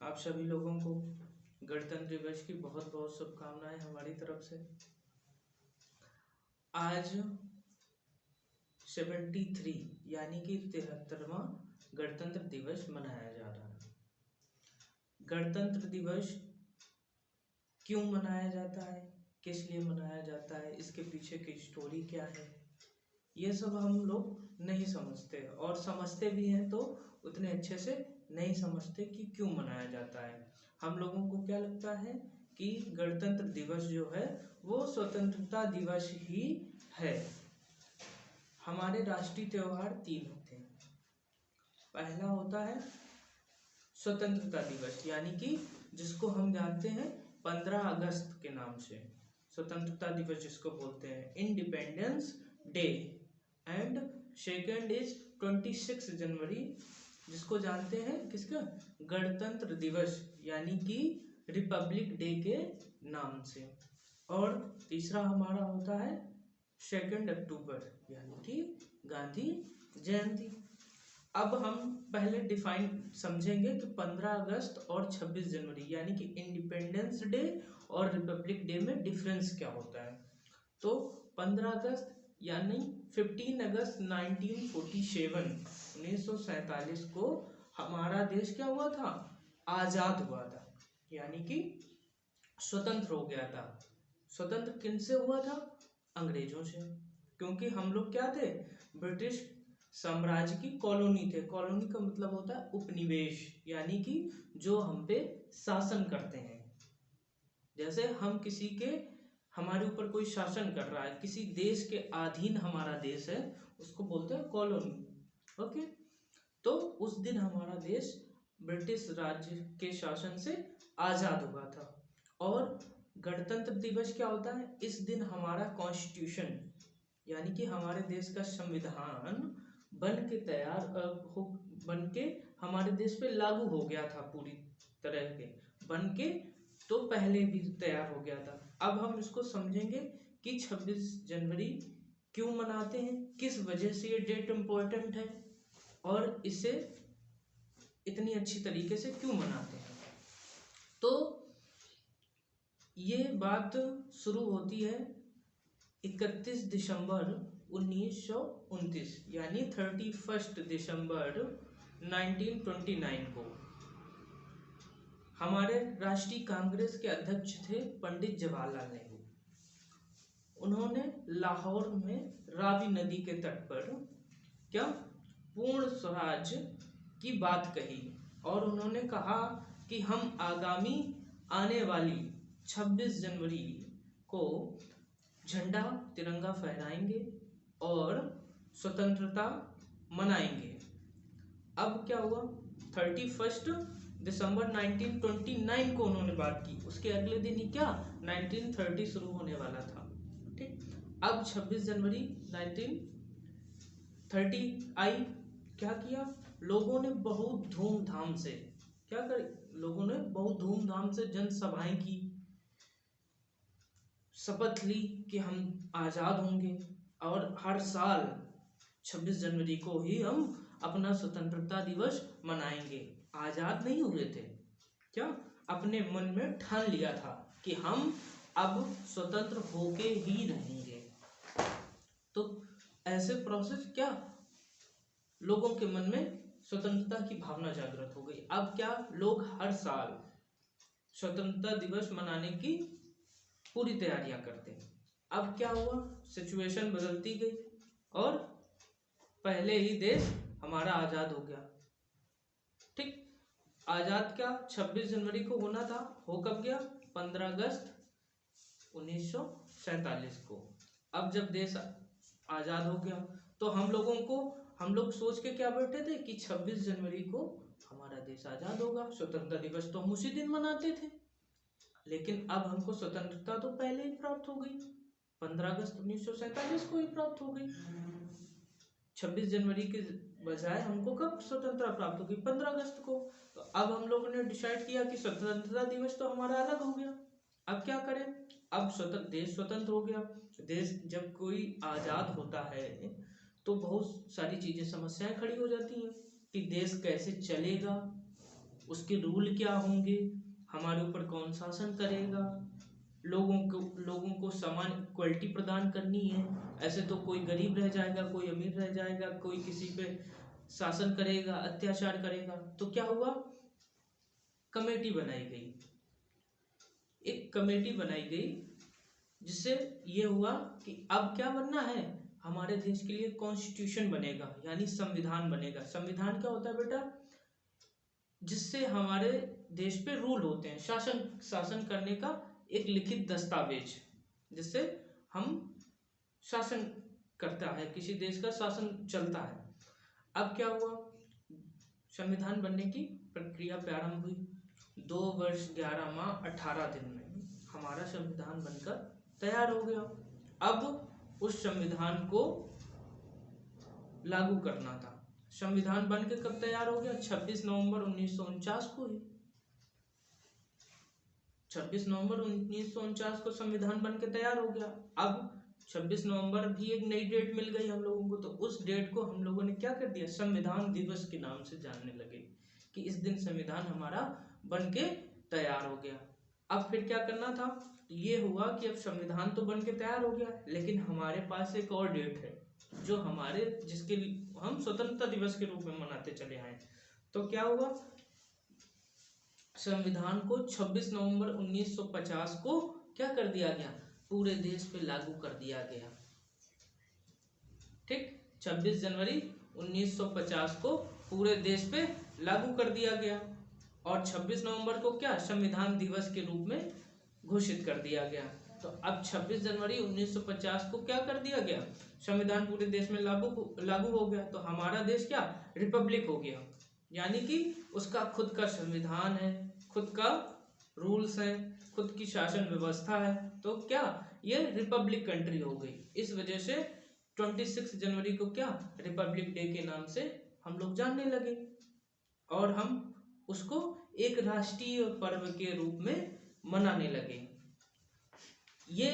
आप सभी लोगों को गणतंत्र दिवस की बहुत बहुत शुभकामनाएं हमारी तरफ से। आज 73 यानी कि 73वां गणतंत्र दिवस मनाया जा रहा है। गणतंत्र दिवस क्यों मनाया जाता है, किस लिए मनाया जाता है, इसके पीछे की स्टोरी क्या है, ये सब हम लोग नहीं समझते, और समझते भी हैं तो उतने अच्छे से नहीं समझते कि क्यों मनाया जाता है। हम लोगों को क्या लगता है कि गणतंत्र दिवस जो है वो स्वतंत्रता दिवस ही है। हमारे राष्ट्रीय त्योहार 3 होते हैं। पहला होता है स्वतंत्रता दिवस, यानी कि जिसको हम जानते हैं 15 अगस्त के नाम से, स्वतंत्रता दिवस जिसको बोलते हैं, independence day. And second is 26 जनवरी, जिसको जानते हैं किसका, गणतंत्र दिवस, यानी कि रिपब्लिक डे के नाम से। और तीसरा हमारा होता है 2 अक्टूबर, यानी कि गांधी जयंती। अब हम पहले डिफाइन समझेंगे कि 15 अगस्त और 26 जनवरी यानी कि इंडिपेंडेंस डे और रिपब्लिक डे में डिफरेंस क्या होता है। तो 15 अगस्त यानी 15 अगस्त 1947 को हमारा देश क्या हुआ था, आजाद हुआ था, यानी कि स्वतंत्र हो गया था। स्वतंत्र किनसे हुआ था, अंग्रेजों से, क्योंकि हम लोग क्या थे, ब्रिटिश साम्राज्य की कॉलोनी थे। कॉलोनी का मतलब होता है उपनिवेश, यानी कि जो हम पे शासन करते हैं। जैसे हम किसी के, हमारे ऊपर कोई शासन कर रहा है, किसी देश के अधीन हमारा देश है, उसको बोलते हैं कॉलोनी। ओके, तो उस दिन हमारा देश ब्रिटिश राज्य के शासन से आजाद हुआ था। और गणतंत्र दिवस क्या होता है, इस दिन हमारा कॉन्स्टिट्यूशन यानी कि हमारे देश का संविधान बन के तैयार बन के हमारे देश पे लागू हो गया था, पूरी तरह के बन के, तो पहले भी तैयार हो गया था। अब हम इसको समझेंगे कि 26 जनवरी क्यों मनाते हैं, किस वजह से ये डेट इम्पोर्टेंट है, और इसे इतनी अच्छी तरीके से क्यों मनाते हैं। तो ये बात शुरू होती है 31 दिसंबर 1929 यानी 31 दिसंबर 1929 को। हमारे राष्ट्रीय कांग्रेस के अध्यक्ष थे पंडित जवाहरलाल नेहरू। उन्होंने लाहौर में रावी नदी के तट पर क्या पूर्ण स्वराज की बात कही, और उन्होंने कहा कि हम आगामी आने वाली 26 जनवरी को झंडा तिरंगा फहराएंगे और स्वतंत्रता मनाएंगे। अब क्या हुआ, 31 दिसंबर 1929 को उन्होंने बात की, उसके अगले दिन ही क्या 1930 शुरू होने वाला था। ठीक, अब 26 जनवरी 1930 आई, क्या किया लोगों ने, बहुत धूमधाम से क्या कर, लोगों ने बहुत धूमधाम से जनसभाएं की, शपथ ली कि हम आजाद होंगे, और हर साल 26 जनवरी को ही हम अपना स्वतंत्रता दिवस मनाएंगे। आजाद नहीं हुए थे, क्या अपने मन में ठान लिया था कि हम अब स्वतंत्र होके ही रहेंगे। तो ऐसे प्रोसेस क्या, लोगों के मन में स्वतंत्रता की भावना जागृत हो गई। अब क्या लोग हर साल स्वतंत्रता दिवस मनाने की पूरी तैयारियां करते हैं। अब क्या हुआ, सिचुएशन बदलती गई, और पहले ही देश हमारा आजाद हो गया। ठीक, आजाद क्या 26 जनवरी को होना था, हो कब गया, 15 अगस्त 1947 को। अब जब देश आजाद हो गया तो हम लोग सोच के क्या बैठे थे कि 26 जनवरी को हमारा देश आजाद होगा, स्वतंत्रता दिवस तो हम उसी दिन मनाते थे। लेकिन अब हमको स्वतंत्रता तो पहले ही प्राप्त हो गई, 15 अगस्त 1947 को ही प्राप्त हो गई। 26 जनवरी के बजाय हमको कब स्वतंत्रता प्राप्त होगी, 15 अगस्त को। तो अब हम लोगों ने डिसाइड किया कि स्वतंत्रता दिवस तो हमारा अलग हो गया, अब क्या करें। अब देश स्वतंत्र हो गया। देश जब कोई आजाद होता है तो बहुत सारी चीजें, समस्याएं खड़ी हो जाती हैं कि देश कैसे चलेगा, उसके रूल क्या होंगे, हमारे ऊपर कौन शासन करेगा, लोगों को समान इक्वलिटी प्रदान करनी है। ऐसे तो कोई गरीब रह जाएगा, कोई अमीर रह जाएगा, कोई किसी पे शासन करेगा, अत्याचार करेगा। तो क्या हुआ, कमेटी बनाई गई, एक कमेटी बनाई गई, जिससे ये हुआ कि अब क्या बनना है, हमारे देश के लिए कॉन्स्टिट्यूशन बनेगा, यानी संविधान बनेगा। संविधान क्या होता है बेटा, जिससे हमारे देश पे रूल होते हैं, शासन करने का एक लिखित दस्तावेज, जिससे हम शासन करता है, किसी देश का शासन चलता है। अब क्या हुआ, संविधान बनने की प्रक्रिया प्रारंभ हुई। 2 वर्ष 11 माह 18 दिन में हमारा संविधान बनकर तैयार हो गया। अब उस संविधान को लागू करना था। संविधान बन के कब तैयार हो गया, 26 नवंबर 1949 को ही। 26 नवंबर 1949 को संविधान बन के तैयार हो गया। अब 26 नवंबर भी एक नई डेट मिल गई हम लोगों को, तो उस डेट को हम लोगों ने क्या कर दिया, संविधान दिवस के नाम से जानने लगे कि इस दिन संविधान हमारा बन के तैयार हो गया। अब फिर क्या करना था, ये हुआ कि अब संविधान तो बन के तैयार हो गया, लेकिन हमारे पास एक और डेट है जो हमारे जिसके हम स्वतंत्रता दिवस के रूप में मनाते चले आए। तो क्या हुआ, संविधान को 26 नवंबर 1950 को क्या कर दिया गया, पूरे देश पे लागू कर दिया गया। ठीक, 26 जनवरी 1950 को पूरे देश पे लागू कर दिया गया, और 26 नवंबर को क्या, संविधान दिवस के रूप में घोषित कर दिया गया। तो अब 26 जनवरी 1950 को क्या कर दिया गया, संविधान पूरे देश में लागू हो गया। तो हमारा देश क्या, रिपब्लिक हो गया, यानी कि उसका खुद का संविधान है, खुद का रूल्स है, खुद की शासन व्यवस्था है। तो क्या, ये रिपब्लिक कंट्री हो गई। इस वजह से 26 जनवरी को क्या, रिपब्लिक डे के नाम से हम लोग जानने लगे, और हम उसको एक राष्ट्रीय पर्व के रूप में मनाने लगे। ये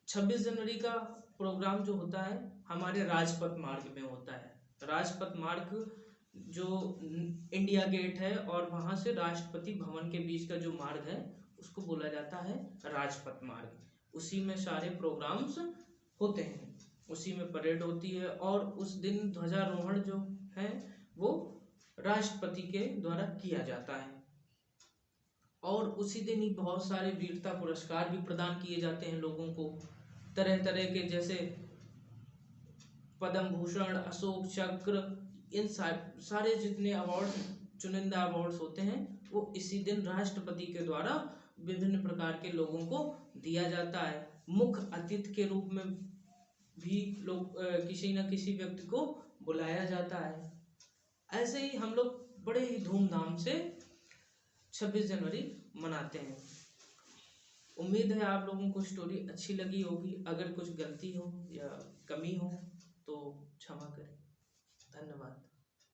26 जनवरी का प्रोग्राम जो होता है हमारे राजपथ मार्ग में होता है। राजपथ मार्ग जो इंडिया गेट है और वहां से राष्ट्रपति भवन के बीच का जो मार्ग है उसको बोला जाता है राजपथ मार्ग। उसी में सारे प्रोग्राम्स होते हैं, उसी में परेड होती है, और उस दिन ध्वजारोहण जो है वो राष्ट्रपति के द्वारा किया जाता है। और उसी दिन ही बहुत सारे वीरता पुरस्कार भी प्रदान किए जाते हैं लोगों को, तरह तरह के, जैसे पद्म भूषण, अशोक चक्र, इन सारे जितने अवार्ड, चुनिंदा अवार्ड्स होते हैं वो इसी दिन राष्ट्रपति के द्वारा विभिन्न प्रकार के लोगों को दिया जाता है। मुख्य अतिथि के रूप में भी लोग किसी न किसी व्यक्ति को बुलाया जाता है। ऐसे ही हम लोग बड़े ही धूमधाम से 26 जनवरी मनाते हैं। उम्मीद है आप लोगों को स्टोरी अच्छी लगी होगी। अगर कुछ गलती हो या कमी हो तो क्षमा करें। धन्यवाद।